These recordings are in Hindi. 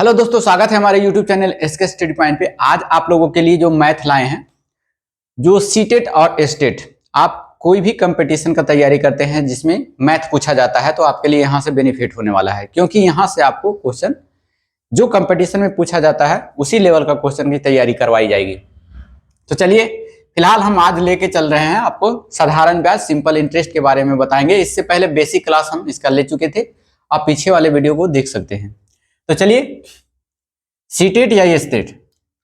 हेलो दोस्तों, स्वागत है हमारे YouTube channel SK study point पे। आज आप लोगों के लिए जो मैथ लाए हैं, जो सीटेट और एस्टेट, आप कोई भी कंपटीशन का तैयारी करते हैं जिसमें मैथ पूछा जाता है तो आपके लिए यहाँ से बेनिफिट होने वाला है, क्योंकि यहाँ से आपको क्वेश्चन जो कंपटीशन में पूछा जाता है उसी लेवल का क्वेश्चन की तैयारी करवाई जाएगी। तो चलिए, फिलहाल हम आज लेके चल रहे हैं, आपको साधारण ब्याज सिंपल इंटरेस्ट के बारे में बताएंगे। इससे पहले बेसिक क्लास हम इसका ले चुके थे, आप पीछे वाले वीडियो को देख सकते हैं। तो चलिए, सीटेट या एस्टेट,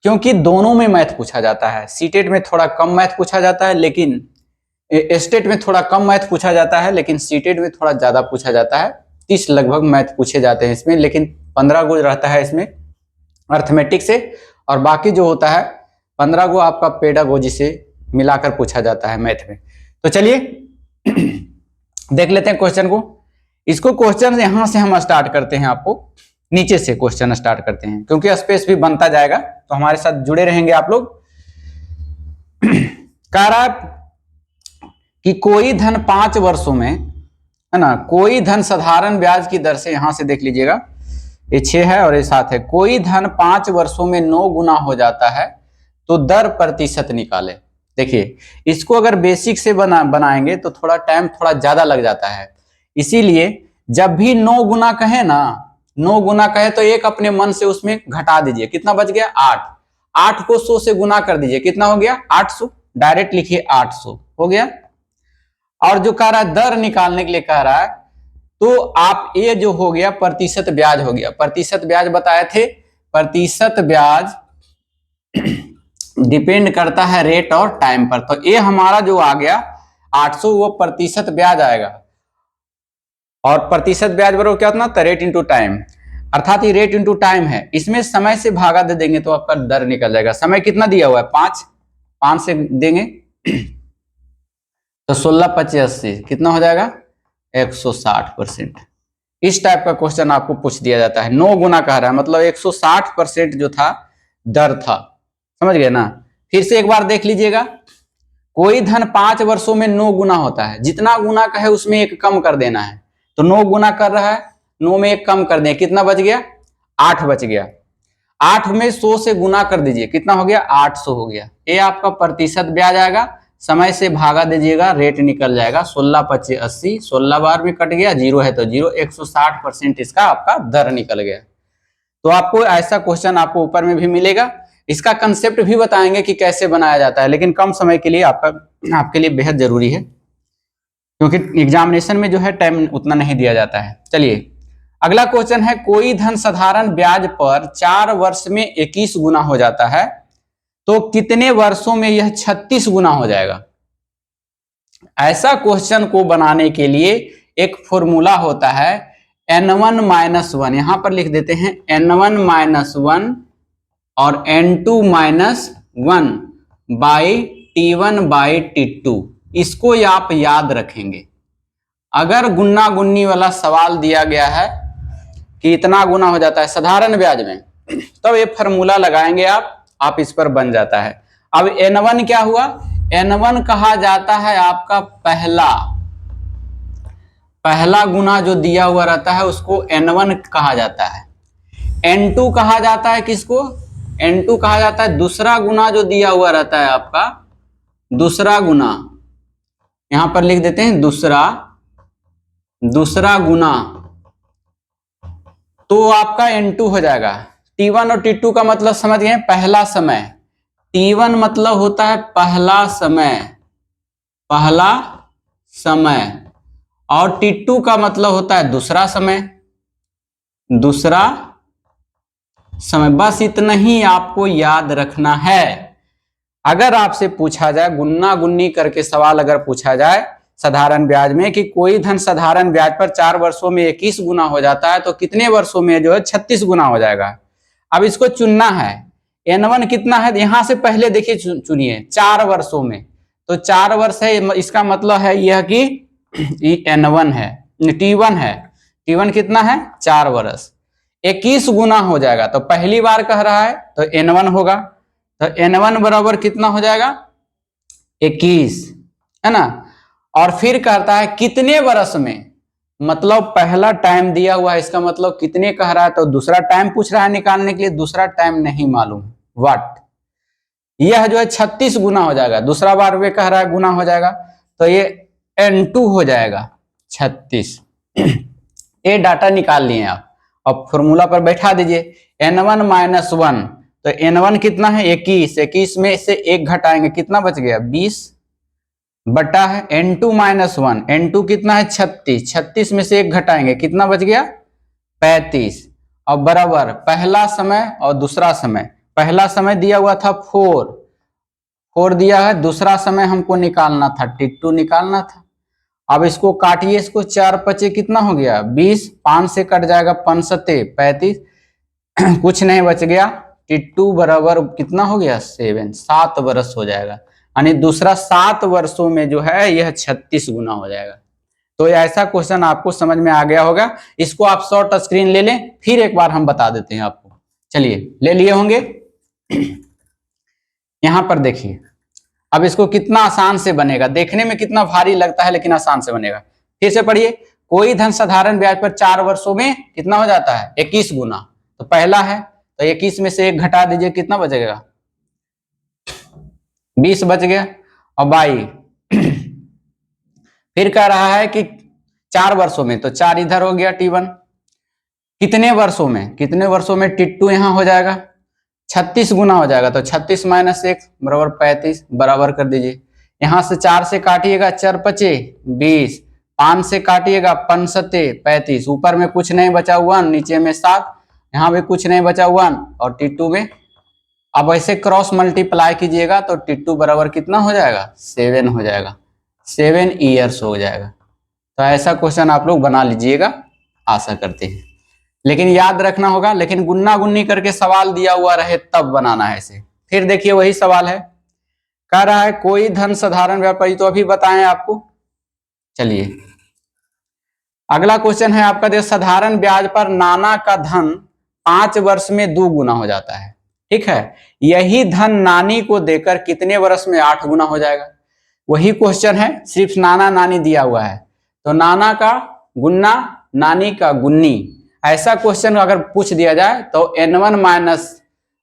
क्योंकि दोनों में मैथ पूछा जाता है। सीटेट में थोड़ा कम मैथ पूछा जाता है, लेकिन एस्टेट में थोड़ा कम मैथ पूछा जाता है, लेकिन सीटेट में थोड़ा ज्यादा पूछा जाता है। 30 लगभग मैथ पूछे जाते हैं इसमें, लेकिन 15 गो रहता है इसमें अर्थमेटिक से, और बाकी जो होता है 15 गो आपका पेडागोजी से मिलाकर पूछा जाता है मैथ में। तो चलिए देख लेते हैं क्वेश्चन को। इसको क्वेश्चन यहां से हम स्टार्ट करते हैं, आपको नीचे से क्वेश्चन स्टार्ट करते हैं, क्योंकि स्पेस भी बनता जाएगा, तो हमारे साथ जुड़े रहेंगे आप लोग। कह रहा है कि कोई धन 5 वर्षों में, है ना, कोई धन साधारण ब्याज की दर से, यहां से देख लीजिएगा, ये 6 है और ये 7 है। कोई धन 5 वर्षों में 9 गुना हो जाता है तो दर प्रतिशत निकाले। देखिए, इसको अगर बेसिक से बनाएंगे तो थोड़ा टाइम थोड़ा ज्यादा लग जाता है, इसीलिए जब भी 9 गुना कहे ना, 9 गुना कहे तो एक अपने मन से उसमें घटा दीजिए। कितना बच गया? 8। 8 को 100 से गुना कर दीजिए, कितना हो गया? 800। डायरेक्ट लिखिए 800 हो गया। और जो कह रहा है दर निकालने के लिए कह रहा है, तो आप ये जो हो गया प्रतिशत ब्याज हो गया। प्रतिशत ब्याज बताए थे, प्रतिशत ब्याज डिपेंड करता है रेट और टाइम पर। तो ये हमारा जो आ गया 800, वो प्रतिशत ब्याज आएगा। और प्रतिशत ब्याज बराबर क्या होता है? रेट इंटू टाइम, अर्थात ये रेट इंटू टाइम है। इसमें समय से भागा दे देंगे तो आपका दर निकल जाएगा। समय कितना दिया हुआ है? 5 से देंगे तो 16 25 80 कितना हो जाएगा? 160%। इस टाइप का क्वेश्चन आपको पूछ दिया जाता है। 9 गुना कह रहा है, मतलब 160% जो था दर था। समझ गए ना? फिर से एक बार देख लीजिएगा। कोई धन 5 वर्षों में 9 गुना होता है, जितना गुना कहे उसमें एक कम कर देना है। तो 9 गुना कर रहा है, 9 में एक कम कर दें, कितना बच गया? 8 बच गया। 8 में 100 से गुना कर दीजिए, कितना हो गया? 800 हो गया। ये आपका प्रतिशत ब्याज आएगा। समय से भागा दीजिएगा, रेट निकल जाएगा 16 25 80। 16 बार में कट गया, 0 है तो 0, 160% इसका आपका दर निकल गया। तो आपको ऐसा क्वेश्चन आपको ऊपर में भी मिलेगा। इसका कंसेप्ट भी बताएंगे कि कैसे बनाया जाता है, लेकिन कम समय के लिए आपके लिए बेहद जरूरी है, क्योंकि एग्जामिनेशन में जो है टाइम उतना नहीं दिया जाता है। चलिए, अगला क्वेश्चन है, कोई धन साधारण ब्याज पर 4 वर्ष में 21 गुना हो जाता है तो कितने वर्षों में यह 36 गुना हो जाएगा? ऐसा क्वेश्चन को बनाने के लिए एक फॉर्मूला होता है n1 - 1। यहां पर लिख देते हैं n1 - 1 और n2 - 1 by t1 by t2। इसको आप याद रखेंगे। अगर गुन्ना गुन्नी वाला सवाल दिया गया है कि इतना गुना हो जाता है साधारण ब्याज में, तब ये फॉर्मूला लगाएंगे आप इस पर बन जाता है। अब n1 क्या हुआ? n1 कहा जाता है आपका पहला गुना जो दिया हुआ रहता है उसको n1 कहा जाता है। n2 कहा जाता है किसको? n2 कहा जाता है दूसरा गुना जो दिया हुआ रहता है आपका, दूसरा गुना। यहां पर लिख देते हैं दूसरा गुना, तो आपका n2 हो जाएगा। t1 और t2 का मतलब समझ गए? पहला समय। t1 मतलब होता है पहला समय, और t2 का मतलब होता है दूसरा समय। बस इतना ही आपको याद रखना है। अगर आपसे पूछा जाए, गुन्ना गुन्नी करके सवाल अगर पूछा जाए साधारण ब्याज में कि कोई धन साधारण ब्याज पर 4 वर्षों में 21 गुना हो जाता है तो कितने वर्षों में जो है 36 गुना हो जाएगा। अब इसको चुनना है। n1 कितना है? यहां से पहले देखिए, चुनिए 4 वर्षों में, तो 4 वर्ष है, इसका मतलब है यह कि n1 है, t1 है। t1 कितना है? 4 वर्ष। 21 गुना हो जाएगा, तो पहली बार कह रहा है तो n1 होगा। तो n1 बराबर कितना हो जाएगा? 21, है ना। और फिर कहता है कितने वर्ष में, मतलब पहला टाइम दिया हुआ है, इसका मतलब कितने कह रहा है, तो दूसरा टाइम पूछ रहा है निकालने के लिए, दूसरा टाइम नहीं मालूम वाट। यह जो है 36 गुना हो जाएगा, दूसरा बार वे कह रहा है गुना हो जाएगा, तो ये N2 हो जाएगा 36। ये डाटा निकाल लिए आप। अब फॉर्मूला पर बैठा दीजिए, N1 माइनस 1, तो N1 कितना है 21, 21 में से 1 घटाएंगे कितना बच गया 20, बटा है N2 माइनस 1, N2 कितना है 36, 36 में से 1 घटाएंगे कितना बच गया 35। अब बराबर पहला समय और दूसरा समय, पहला समय दिया हुआ था 4 दिया है, दूसरा समय हमको निकालना था T2 निकालना था। अब इसको काटिए, इसको 4 पचे कितना हो गया 20, 5 से कट जाएगा 5 सते 35, कुछ नहीं बच गया, T2 बराबर कितना हो गया 7, 7 वर्ष हो जाएगा, यानी दूसरा 7 वर्षों में जो है यह 36 गुना हो जाएगा। तो ऐसा क्वेश्चन आपको समझ में आ गया होगा। इसको आप शॉर्ट स्क्रीन ले लें, फिर एक बार हम बता देते हैं आपको। चलिए ले लिए होंगे। यहां पर देखिए, अब इसको कितना आसान से बनेगा, देखने में कितना भारी लगता है लेकिन आसान से बनेगा। फिर से पढ़िए, कोई धन साधारण ब्याज पर 4 वर्षों में कितना हो जाता है 21 गुना। तो पहला है, तो 21 में से 1 घटा दीजिए कितना बचेगा 20 बच गया। और बाई फिर कह रहा है कि 4 वर्षों में, तो 4 इधर हो गया T1, कितने वर्षों में, कितने वर्षों में T2 यहां हो जाएगा 36 गुना हो जाएगा, तो 36 माइनस 1 बराबर 35, बराबर कर दीजिए। यहां से 4 से काटिएगा 4 पचे 20, 5 से काटिएगा 5 सते 35, ऊपर में कुछ नहीं बचा 1, नीचे में 7, यहाँ भी कुछ नहीं बचा 1, और T2 में अब ऐसे क्रॉस मल्टीप्लाई कीजिएगा तो T2 बराबर कितना हो जाएगा 7 हो जाएगा, 7 ईयर्स हो जाएगा। तो ऐसा क्वेश्चन आप लोग बना लीजिएगा, आशा करते हैं। लेकिन याद रखना होगा, लेकिन गुन्ना गुन्नी करके सवाल दिया हुआ रहे तब बनाना है इसे। फिर देखिए वही सवाल है, कह रहा है कोई धन साधारण व्यापारी, तो अभी बताएं आपको। चलिए अगला क्वेश्चन है आपका, देखो साधारण ब्याज पर नाना का धन 5 वर्ष में 2 गुना हो जाता है, ठीक है। यही धन नानी को देकर कितने वर्ष में 8 गुना हो जाएगा। वही क्वेश्चन है, सिर्फ नाना नानी दिया हुआ है, तो नाना का गुन्ना नानी का गुन्नी, ऐसा क्वेश्चन अगर पूछ दिया जाए तो N1 minus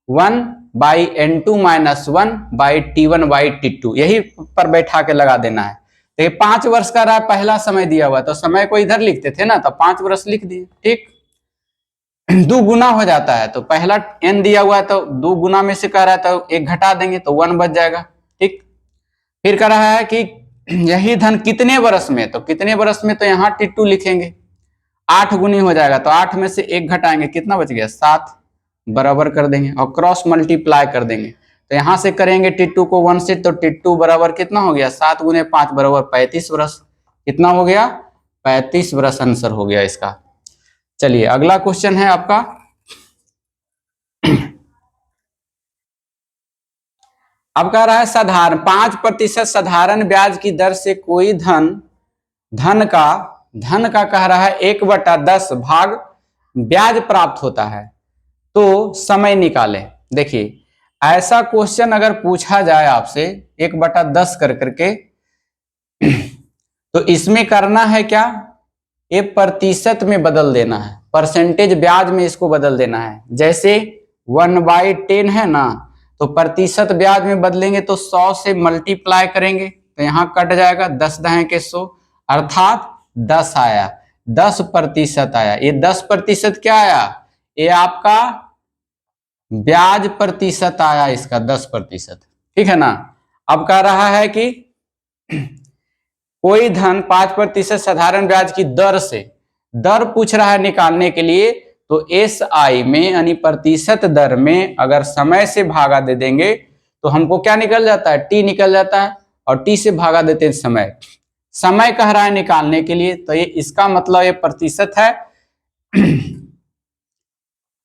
1 by N2 minus 1 by T1 by T2 यही पर बैठा के लगा देना है। तो ये 5 वर्ष का रहा, पहला समय दिया हुआ, तो समय को इधर लिखते थे ना, तो 5 वर्ष लिख दिए, ठीक। 2 गुना हो जाता है, तो पहला n दिया हुआ है तो 2 गुना में से कह रहा है तो 1 घटा देंगे तो 1 बच जाएगा, ठीक। फिर कह रहा है कि यही धन कितने वर्ष में, तो कितने वर्ष में, तो यहाँ T2 लिखेंगे, 8 गुनी हो जाएगा, तो 8 में से 1 घटाएंगे कितना बच गया 7, बराबर कर देंगे और क्रॉस मल्टीप्लाई कर देंगे। तो यहां से करेंगे T2 को 1 से, तो T2 बराबर कितना हो गया 7 गुने 5 बराबर 35 वर्ष, कितना हो गया 35 वर्ष आंसर हो गया इसका। चलिए अगला क्वेश्चन है आपका, अब कह रहा है साधारण 5% साधारण ब्याज की दर से कोई धन का कह रहा है 1/10 भाग ब्याज प्राप्त होता है, तो समय निकालें। देखिए ऐसा क्वेश्चन अगर पूछा जाए आपसे 1/10 कर करके, तो इसमें करना है क्या, ये प्रतिशत में बदल देना है, परसेंटेज ब्याज में इसको बदल देना है। जैसे 1/10 है ना, तो प्रतिशत ब्याज में बदलेंगे तो 100 से मल्टीप्लाई करेंगे, तो यहाँ कट जाएगा 10 दहें के 100, अर्थात 10 आया, 10% आया। ये 10% क्या आया, ये आपका ब्याज प्रतिशत आया, इसका 10%, ठीक है ना। अब कह रहा है कि कोई धन 5% साधारण ब्याज की दर से, दर पूछ रहा है निकालने के लिए, तो SI में यानी प्रतिशत दर में अगर समय से भागा दे देंगे तो हमको क्या निकल जाता है T निकल जाता है, और T से भागा देते हैं समय कह रहा है निकालने के लिए, तो ये इसका मतलब ये प्रतिशत है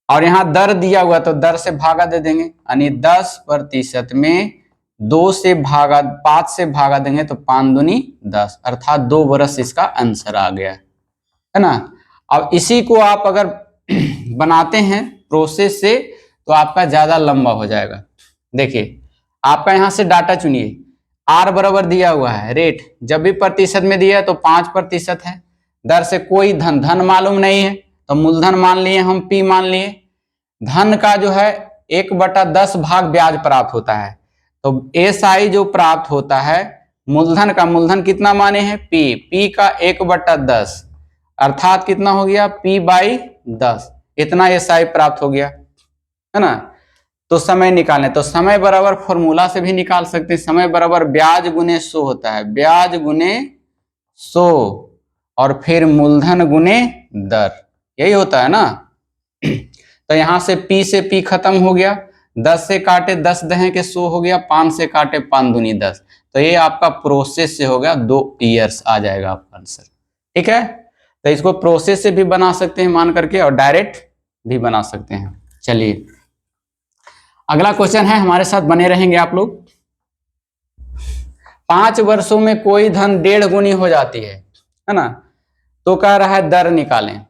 और यहाँ दर दिया हुआ तो दर से भागा दे देंगे, यानी 10% में 5 से भागा देंगे तो 5 दूनी 10, अर्थात 2 वर्ष इसका आंसर आ गया है ना। अब इसी को आप अगर बनाते हैं प्रोसेस से तो आपका ज्यादा लंबा हो जाएगा। देखिए आपका यहां से डाटा चुनिए, R बराबर दिया हुआ है रेट, जब भी प्रतिशत में दिया है तो 5% है, दर से कोई धन, धन मालूम नहीं है तो मूलधन मान लिए हम, P मान लिए। धन का जो है 1/10 भाग ब्याज प्राप्त होता है, तो SI जो प्राप्त होता है मूलधन का, मूलधन कितना माने हैं P का 1/10 अर्थात कितना हो गया P/10, इतना SI प्राप्त हो गया, है ना। तो समय निकालें, तो समय बराबर फॉर्मूला से भी निकाल सकते हैं, समय बराबर ब्याज गुने 100 होता है, ब्याज गुने 100 और फिर मूलधन गुने दर, यही होता है ना। तो यहां से P खत्म हो गया, 10 से काटे 10 दहें के 100 हो गया, 5 से काटे 5 दूनी 10, तो ये आपका प्रोसेस से हो गया 2 ईयर्स आ जाएगा आपका आंसर। ठीक है, तो इसको प्रोसेस से भी बना सकते हैं मान करके और डायरेक्ट भी बना सकते हैं। चलिए अगला क्वेश्चन है, हमारे साथ बने रहेंगे आप लोग। 5 वर्षों में कोई धन 1.5 गुनी हो जाती है ना, तो कह रहा है दर निकालें।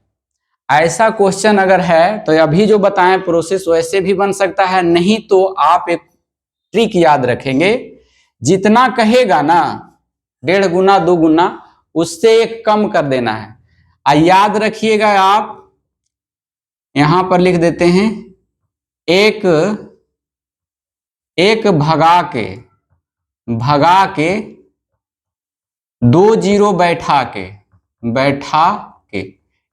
ऐसा क्वेश्चन अगर है तो अभी जो बताएं प्रोसेस वैसे भी बन सकता है, नहीं तो आप एक ट्रिक याद रखेंगे, जितना कहेगा ना 1.5 गुना 2 गुना उससे एक कम कर देना है। याद रखिएगा आप यहां पर लिख देते हैं एक भगा के 2 जीरो बैठा के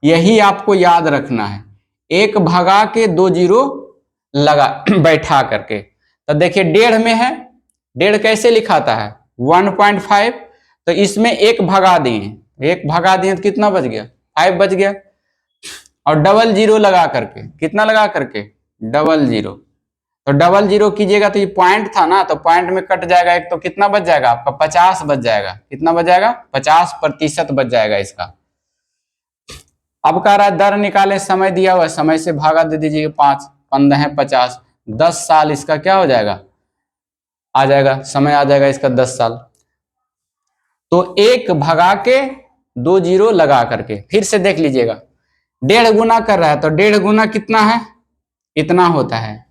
यही आपको याद रखना है, 1 भगा के 2 जीरो लगा बैठा करके। तो देखिए 1.5 में है, 1.5 कैसे लिखाता है 1.5, तो इसमें 1 भगा दिए, 1 भगा दिए तो कितना बच गया 5 बच गया, और 00 लगा करके, कितना लगा करके 00, तो 00 कीजिएगा तो ये पॉइंट था ना, तो पॉइंट में कट जाएगा एक, तो कितना बच जाएगा आपका 50 बच जाएगा, कितना बच जाएगा 50% बच जाएगा इसका। अब कह रहा है दर निकालें, समय दिया हुआ है, समय से भागा दे दीजिए 5, 15 है 50, 10 साल इसका क्या हो जाएगा आ जाएगा, समय आ जाएगा इसका 10 साल। तो 1 भगा के 2 जीरो लगा करके, फिर से देख लीजिएगा 1.5 गुना कर रहा है, तो 1.5 गुना कितना है इतना होता है,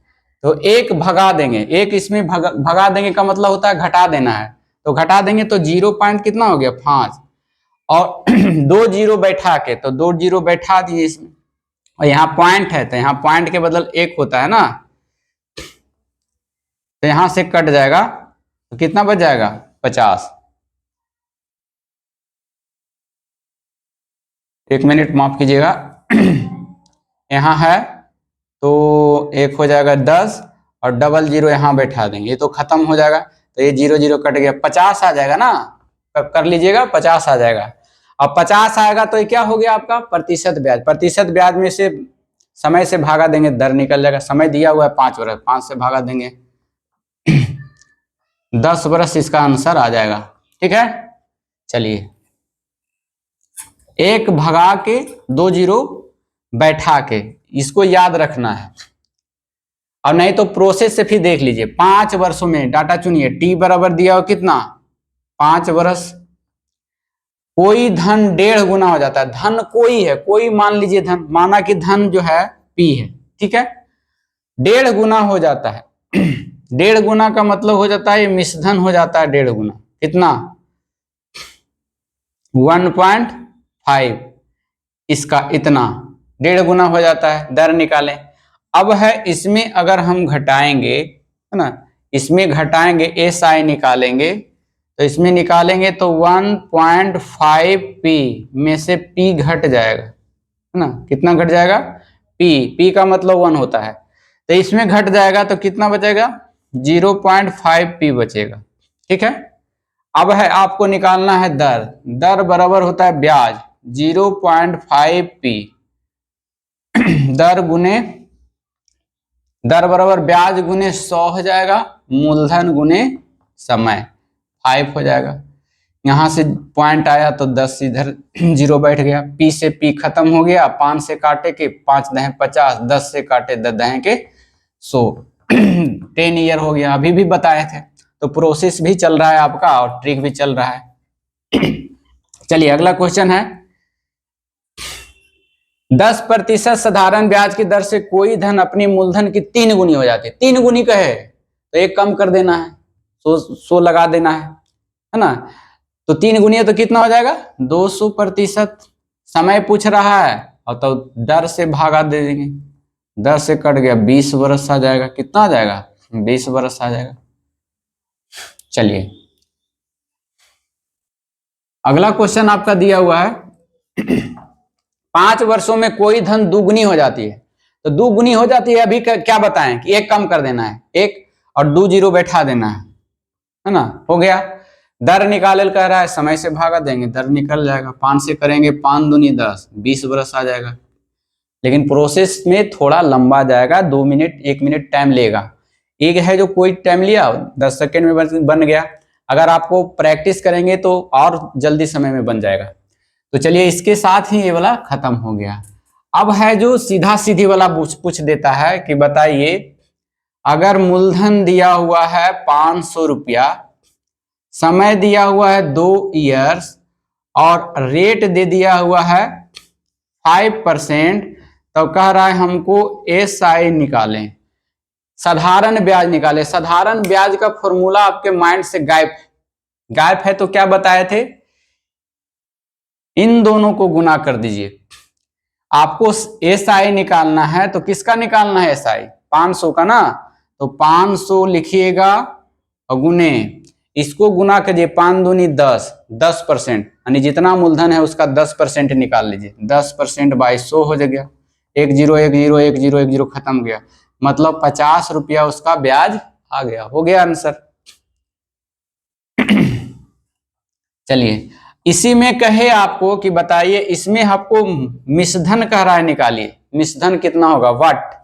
तो 1 भगा देंगे, 1 इसमें भगा देंगे का मतलब होता है घटा देना है, तो घटा देंगे तो 0 पॉइंट कितना हो गया 5, और 2 जीरो बैठा के, तो 2 जीरो बैठा दिए इसमें, और यहाँ पॉइंट है तो यहाँ पॉइंट के बदल 1 होता है ना, तो यहां से कट जाएगा तो कितना बच जाएगा 50। 1 मिनट माफ कीजिएगा यहाँ है तो 1 हो जाएगा 10 और 00 यहाँ बैठा देंगे, ये तो खत्म हो जाएगा, तो ये 0 कट गया, 50 आ जाएगा ना, कर लीजिएगा 50 आ जाएगा। अब 50 आएगा तो ये क्या हो गया आपका प्रतिशत ब्याज, प्रतिशत ब्याज में से समय से भागा देंगे दर निकल जाएगा, समय दिया हुआ है 5 वर्ष, 5 से भागा देंगे 10 वर्ष इसका आंसर आ जाएगा। ठीक है, चलिए 1 भगा के 2 जीरो बैठा के, इसको याद रखना है, और नहीं तो प्रोसेस से फिर देख लीजिए। 5 वर्षों में डाटा चुनिए, टी बराबर दिया हो कितना 5 वर्ष, कोई धन 1.5 गुना हो जाता है, धन कोई है, कोई मान लीजिए धन, माना कि धन जो है P है, ठीक है 1.5 गुना हो जाता है 1.5 गुना का मतलब हो जाता है ये मिश्रधन हो जाता है 1.5 गुना, कितना 1.5, इसका इतना 1.5 गुना हो जाता है, दर निकालें। अब है इसमें अगर हम घटाएंगे है ना, इसमें घटाएंगे SI निकालेंगे, तो इसमें निकालेंगे तो 1.5P में से P घट जाएगा है ना, कितना घट जाएगा P का मतलब 1 होता है, तो इसमें घट जाएगा तो कितना बचेगा 0.5P बचेगा। ठीक है, अब है आपको निकालना है दर, दर बराबर होता है ब्याज 0.5P दर बराबर ब्याज गुने 100 हो जाएगा, मूलधन गुने समय 5 हो जाएगा, यहां से पॉइंट आया तो 10 इधर 0 बैठ गया, P से P खत्म हो गया, 5 से काटे के 5 दहें 50, 10 से काटे 10 दहें के 100 10 ईयर हो गया, अभी भी बताए थे, तो प्रोसेस भी चल रहा है आपका और ट्रिक भी चल रहा है। चलिए अगला क्वेश्चन है, 10% साधारण ब्याज की दर से कोई धन अपनी मूलधन की 3 गुनी हो जाती है, 3 गुनी कहे तो एक कम कर देना है, 100 लगा देना है ना, तो 3 गुनी है तो कितना हो जाएगा 200%, समय पूछ रहा है और तो डर से भागा दे देंगे, 10 से कट गया 20 वर्ष आ जाएगा। कितना आ जाएगा? 20 वर्ष आ जाएगा। चलिए अगला क्वेश्चन आपका दिया हुआ है 5 वर्षों में कोई धन दुगुनी हो जाती है। तो दुगुनी हो जाती है, अभी क्या बताएं कि एक कम कर देना है, एक और 2 जीरो बैठा देना है ना, हो गया। दर निकाल कह रहा है, समय से भागा देंगे, दर निकल जाएगा। 5 से करेंगे 5 दूनी 10, 20 वर्ष आ जाएगा। लेकिन प्रोसेस में थोड़ा लंबा जाएगा, 2 मिनट 1 मिनट टाइम लेगा। एक है जो कोई टाइम लिया 10 सेकेंड में बन गया, अगर आपको प्रैक्टिस करेंगे तो और जल्दी समय में बन जाएगा। तो चलिए इसके साथ ही ये वाला खत्म हो गया। अब है जो सीधा सीधी वाला पूछ देता है कि बताइए अगर मूलधन दिया हुआ है 500 रुपया, समय दिया हुआ है 2 ईयर्स और रेट दे दिया हुआ है 5%, तो कह रहा है हमको SI निकालें, साधारण ब्याज निकालें। साधारण ब्याज का फॉर्मूला आपके माइंड से गायब है। तो क्या बताए थे? इन दोनों को गुना कर दीजिए। आपको SI निकालना है तो किसका निकालना है? SI 500 का ना, तो 500 लिखिएगा और गुने, इसको गुना कीजिए 5 दूनी 10, 10%, यानी जितना मूलधन है उसका 10% निकाल लीजिए। 10% बाई 100 हो गया, 1 जीरो 1 जीरो 1 जीरो 1 जीरो खत्म गया, मतलब 50 रुपया उसका ब्याज आ गया। हो गया आंसर। चलिए इसी में कहे आपको कि बताइए, इसमें आपको मिश्रधन कह रहा है निकालिए। मिश्रधन कितना होगा? वाट,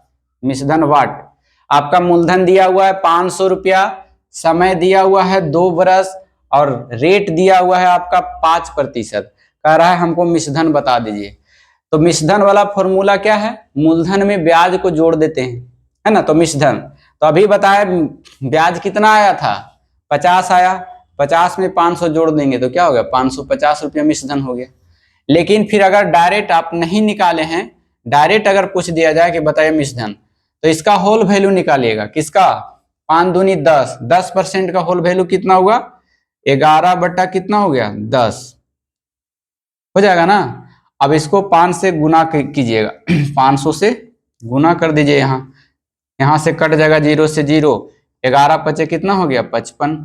मिश्रधन वाट। आपका मूलधन दिया हुआ है 500 रुपया, समय दिया हुआ है 2 वर्ष और रेट दिया हुआ है आपका 5%। कह रहा है हमको मिश्रधन बता दीजिए। तो मिश्रधन वाला फॉर्मूला क्या है? मूलधन में ब्याज को जोड़ देते हैं, है ना। तो मिश्रधन, तो अभी बताया ब्याज कितना आया था? 50 आया, 50 में 500 जोड़ देंगे तो क्या हो गया? 550 रुपया मिश्रधन हो गया। लेकिन फिर अगर डायरेक्ट आप नहीं निकाले हैं, डायरेक्ट अगर पूछ दिया जाए कि बताइए मिश्रधन, तो इसका होल वैल्यू निकालिएगा। किसका? 5 दूनी 10, 10% का होल वैल्यू कितना हुआ? 11 बटा कितना हो गया? 10 हो जाएगा ना। अब इसको 5 से गुना कीजिएगा 500 से गुना कर दीजिए। यहाँ से कट जाएगा 0 से 0, 11 पचे कितना हो गया? 55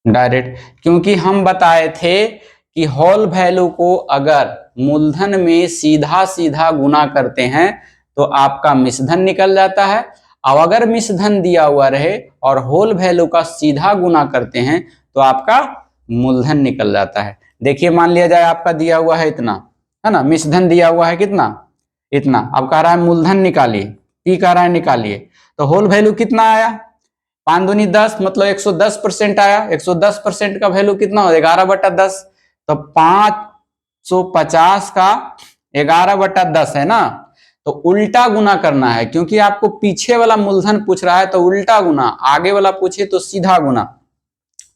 डायरेक्ट, क्योंकि हम बताए थे कि होल वैल्यू को अगर मूलधन में सीधा सीधा गुना करते हैं तो आपका मिश्रधन निकल जाता है, और अगर मिश्रधन दिया हुआ रहे और होल वैल्यू का सीधा गुना करते हैं तो आपका मूलधन निकल जाता है। देखिए मान लिया जाए आपका दिया हुआ है इतना, है ना, मिश्रधन दिया हुआ है कितना? इतना। अब कह रहा है मूलधन निकालिए, पी कह रहा है निकालिए, तो होल वैल्यू कितना आया? 5 दूनी 10, मतलब 110% आया। 110% का वैल्यू कितना हो? 11 बटा 10। तो 550 का 11 बटा 10 है ना। तो उल्टा गुना करना है, क्योंकि आपको पीछे वाला मूलधन पूछ रहा है तो उल्टा गुना, आगे वाला पूछे तो सीधा गुना।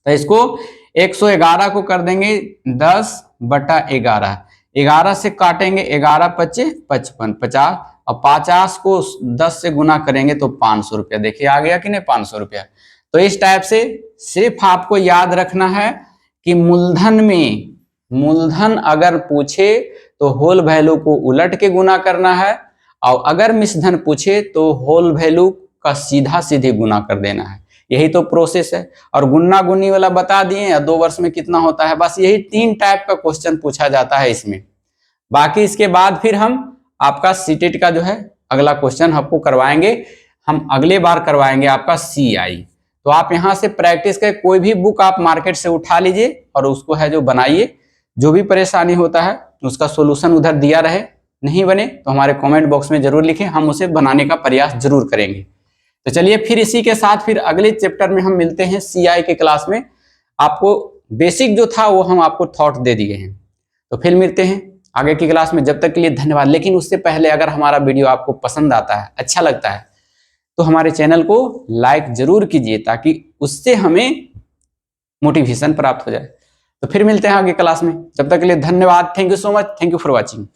तो इसको 111 को कर देंगे 10 बटा 11, 11 से काटेंगे 11 पचे 55, 50, और 50 को 10 से गुना करेंगे तो 500 रुपया। देखिए आ गया कि नहीं? 500 रुपया। तो इस टाइप से सिर्फ आपको याद रखना है कि मूलधन में, मूलधन अगर पूछे तो होल वैल्यू को उलट के गुना करना है, और अगर मिश्रधन पूछे तो होल वैल्यू का सीधा सीधे गुना कर देना है। यही तो प्रोसेस है। और गुन्ना गुन्नी वाला बता दिए 2 वर्ष में कितना होता है। बस यही 3 टाइप का क्वेश्चन पूछा जाता है इसमें। बाकी इसके बाद फिर हम आपका सीटेट का जो है अगला क्वेश्चन आपको करवाएंगे, हम अगले बार करवाएंगे आपका CI। तो आप यहाँ से प्रैक्टिस कर कोई भी बुक आप मार्केट से उठा लीजिए और उसको है जो बनाइए। जो भी परेशानी होता है उसका सोल्यूशन उधर दिया रहे, नहीं बने तो हमारे कमेंट बॉक्स में जरूर लिखें, हम उसे बनाने का प्रयास जरूर करेंगे। तो चलिए फिर इसी के साथ फिर अगले चैप्टर में हम मिलते हैं CI के क्लास में। आपको बेसिक जो था वो हम आपको थॉट दे दिए हैं। तो फिर मिलते हैं आगे की क्लास में, जब तक के लिए धन्यवाद। लेकिन उससे पहले अगर हमारा वीडियो आपको पसंद आता है, अच्छा लगता है, तो हमारे चैनल को लाइक जरूर कीजिए ताकि उससे हमें मोटिवेशन प्राप्त हो जाए। तो फिर मिलते हैं आगे क्लास में, जब तक के लिए धन्यवाद। Thank you so much, thank you for watching.